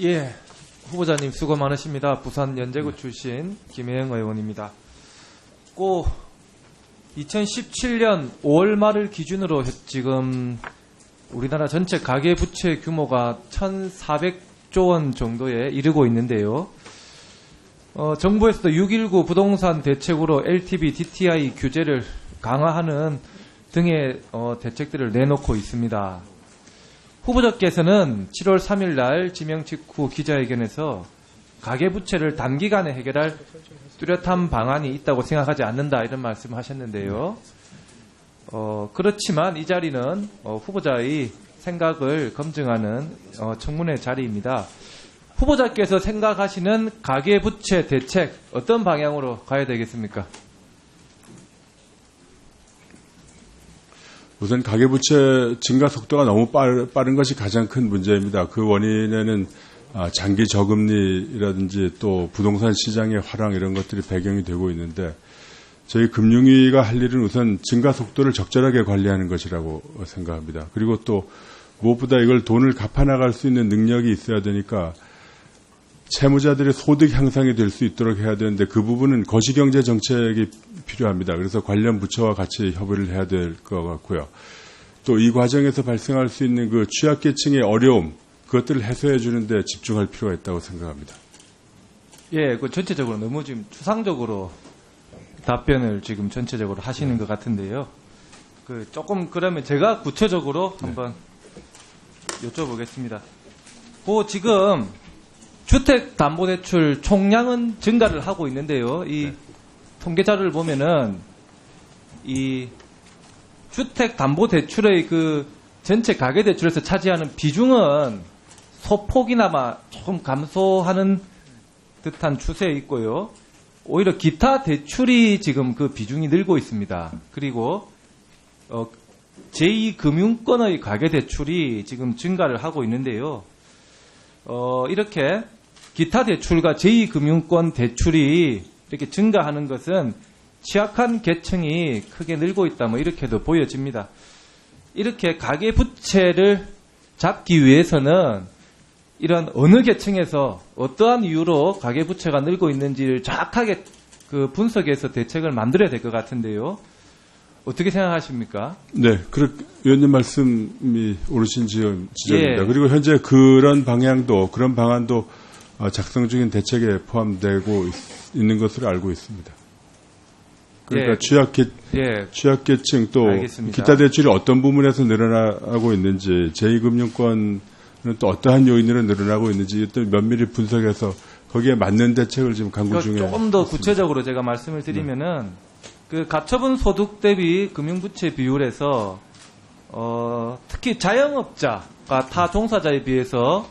예, 후보자님 수고 많으십니다. 부산 연제구 출신 김혜영 의원입니다. 꼭 2017년 5월 말을 기준으로 지금 우리나라 전체 가계부채 규모가 1,400조 원 정도에 이르고 있는데요. 정부에서도 6.19 부동산 대책으로 LTV, DTI 규제를 강화하는 등의 대책들을 내놓고 있습니다. 후보자께서는 7월 3일 날 지명 직후 기자회견에서 가계부채를 단기간에 해결할 뚜렷한 방안이 있다고 생각하지 않는다 이런 말씀을 하셨는데요. 그렇지만 이 자리는 후보자의 생각을 검증하는 청문회 자리입니다. 후보자께서 생각하시는 가계부채 대책 어떤 방향으로 가야 되겠습니까? 우선 가계부채 증가 속도가 너무 빠른 것이 가장 큰 문제입니다. 그 원인에는 장기 저금리라든지 또 부동산 시장의 화랑 이런 것들이 배경이 되고 있는데 저희 금융위가 할 일은 우선 증가 속도를 적절하게 관리하는 것이라고 생각합니다. 그리고 또 무엇보다 이걸 돈을 갚아나갈 수 있는 능력이 있어야 되니까 채무자들의 소득 향상이 될 수 있도록 해야 되는데 그 부분은 거시경제 정책이 필요합니다. 그래서 관련 부처와 같이 협의를 해야 될 것 같고요. 또 이 과정에서 발생할 수 있는 그 취약계층의 어려움, 그것들을 해소해 주는데 집중할 필요가 있다고 생각합니다. 예, 그 전체적으로 너무 지금 추상적으로 답변을 지금 전체적으로 하시는 것 같은데요. 조금 그러면 제가 구체적으로 한번 여쭤보겠습니다. 지금 주택담보대출 총량은 증가를 하고 있는데요. 이 통계 자료를 보면은 이 주택담보대출의 그 전체 가계대출에서 차지하는 비중은 소폭이나마 조금 감소하는 듯한 추세에 있고요. 오히려 기타 대출이 지금 그 비중이 늘고 있습니다. 그리고 제2금융권의 가계대출이 지금 증가를 하고 있는데요. 이렇게 기타 대출과 제2금융권 대출이 이렇게 증가하는 것은 취약한 계층이 크게 늘고 있다, 이렇게도 보여집니다. 이렇게 가계부채를 잡기 위해서는 이런 어느 계층에서 어떠한 이유로 가계부채가 늘고 있는지를 정확하게 분석해서 대책을 만들어야 될 것 같은데요. 어떻게 생각하십니까? 네, 위원님 말씀이 옳으신 지점입니다. 예. 그리고 현재 그런 방안도 작성 중인 대책에 포함되고 있는 것으로 알고 있습니다. 그러니까 예. 취약계층 또 알겠습니다. 기타 대출이 어떤 부분에서 늘어나고 있는지, 제2금융권은 또 어떠한 요인으로 늘어나고 있는지 또 면밀히 분석해서 거기에 맞는 대책을 지금 강구 중에 조금 더 있습니다. 구체적으로 제가 말씀을 드리면은 가처분 소득 대비 금융부채 비율에서 특히 자영업자가 타 종사자에 비해서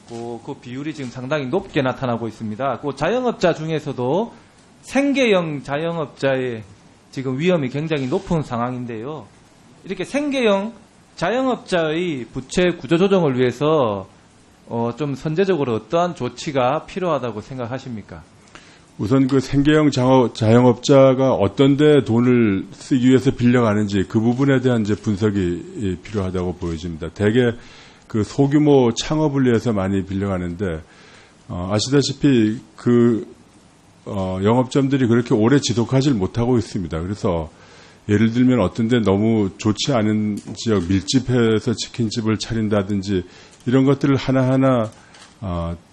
그 비율이 지금 상당히 높게 나타나고 있습니다. 그 자영업자 중에서도 생계형 자영업자의 지금 위험이 굉장히 높은 상황인데요. 이렇게 생계형 자영업자의 부채 구조 조정을 위해서 좀 선제적으로 어떠한 조치가 필요하다고 생각하십니까? 우선 그 생계형 자영업자가 어떤 데 돈을 쓰기 위해서 빌려가는지 그 부분에 대한 이제 분석이 필요하다고 보여집니다. 대개 그 소규모 창업을 위해서 많이 빌려가는데 아시다시피 영업점들이 그렇게 오래 지속하지 못하고 있습니다. 그래서 예를 들면 어떤 데 너무 좋지 않은 지역 밀집해서 치킨집을 차린다든지 이런 것들을 하나하나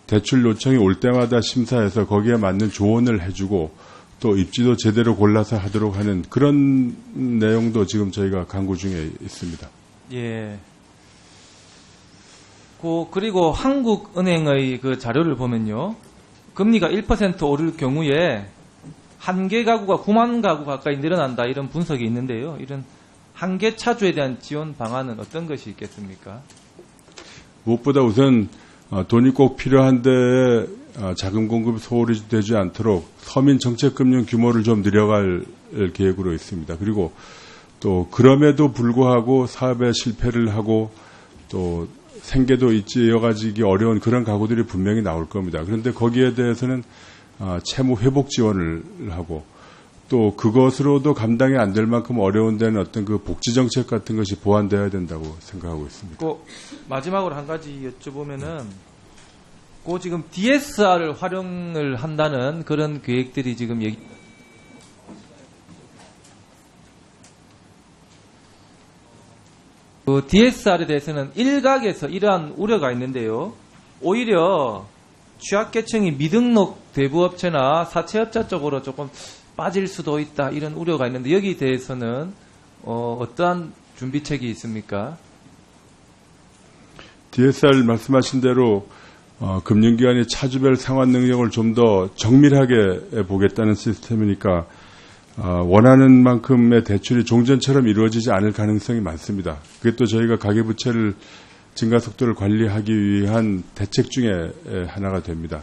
대출 요청이 올 때마다 심사해서 거기에 맞는 조언을 해주고 또 입지도 제대로 골라서 하도록 하는 그런 내용도 지금 저희가 강구 중에 있습니다. 예. 그리고 한국은행의 그 자료를 보면요. 금리가 1% 오를 경우에 한개 가구가 9만 가구 가까이 늘어난다 이런 분석이 있는데요. 이런 한개 차주에 대한 지원 방안은 어떤 것이 있겠습니까? 무엇보다 우선 돈이 꼭 필요한데 자금 공급이 소홀히 되지 않도록 서민 정책금융 규모를 좀 늘려갈 계획으로 있습니다. 그리고 또 그럼에도 불구하고 사업에 실패를 하고 또 생계도 이어가지기 어려운 그런 가구들이 분명히 나올 겁니다. 그런데 거기에 대해서는 채무 회복 지원을 하고 또 그것으로도 감당이 안 될 만큼 어려운 데는 어떤 그 복지 정책 같은 것이 보완되어야 된다고 생각하고 있습니다. 마지막으로 한 가지 여쭤보면은 그 지금 DSR을 활용을 한다는 그런 계획들이 지금 그 DSR에 대해서는 일각에서 이러한 우려가 있는데요. 오히려 취약계층이 미등록 대부업체나 사채업자 쪽으로 조금 빠질 수도 있다 이런 우려가 있는데 여기에 대해서는 어떠한 준비책이 있습니까? DSR 말씀하신 대로 금융기관의 차주별 상환 능력을 좀 더 정밀하게 보겠다는 시스템이니까 원하는 만큼의 대출이 종전처럼 이루어지지 않을 가능성이 많습니다. 그게 또 저희가 가계부채를 증가 속도를 관리하기 위한 대책 중에 하나가 됩니다.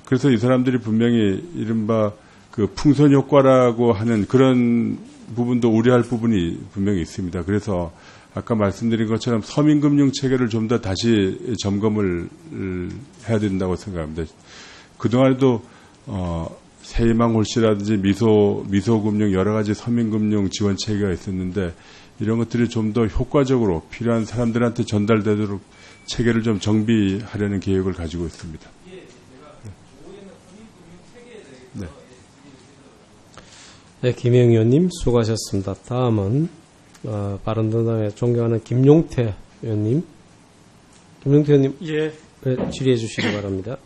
그래서 이 사람들이 분명히 이른바 그 풍선 효과라고 하는 그런 부분도 우려할 부분이 분명히 있습니다. 그래서 아까 말씀드린 것처럼 서민금융 체계를 좀 더 다시 점검을 해야 된다고 생각합니다. 그동안에도 세희망홀씨라든지 미소금융 여러 가지 서민금융 지원 체계가 있었는데 이런 것들이 좀 더 효과적으로 필요한 사람들한테 전달되도록 체계를 좀 정비하려는 계획을 가지고 있습니다. 네. 네, 김영 의원님 수고하셨습니다. 다음은 바른정당의 존경하는 김용태 의원님. 김용태 의원님, 예. 질의해 주시기 바랍니다.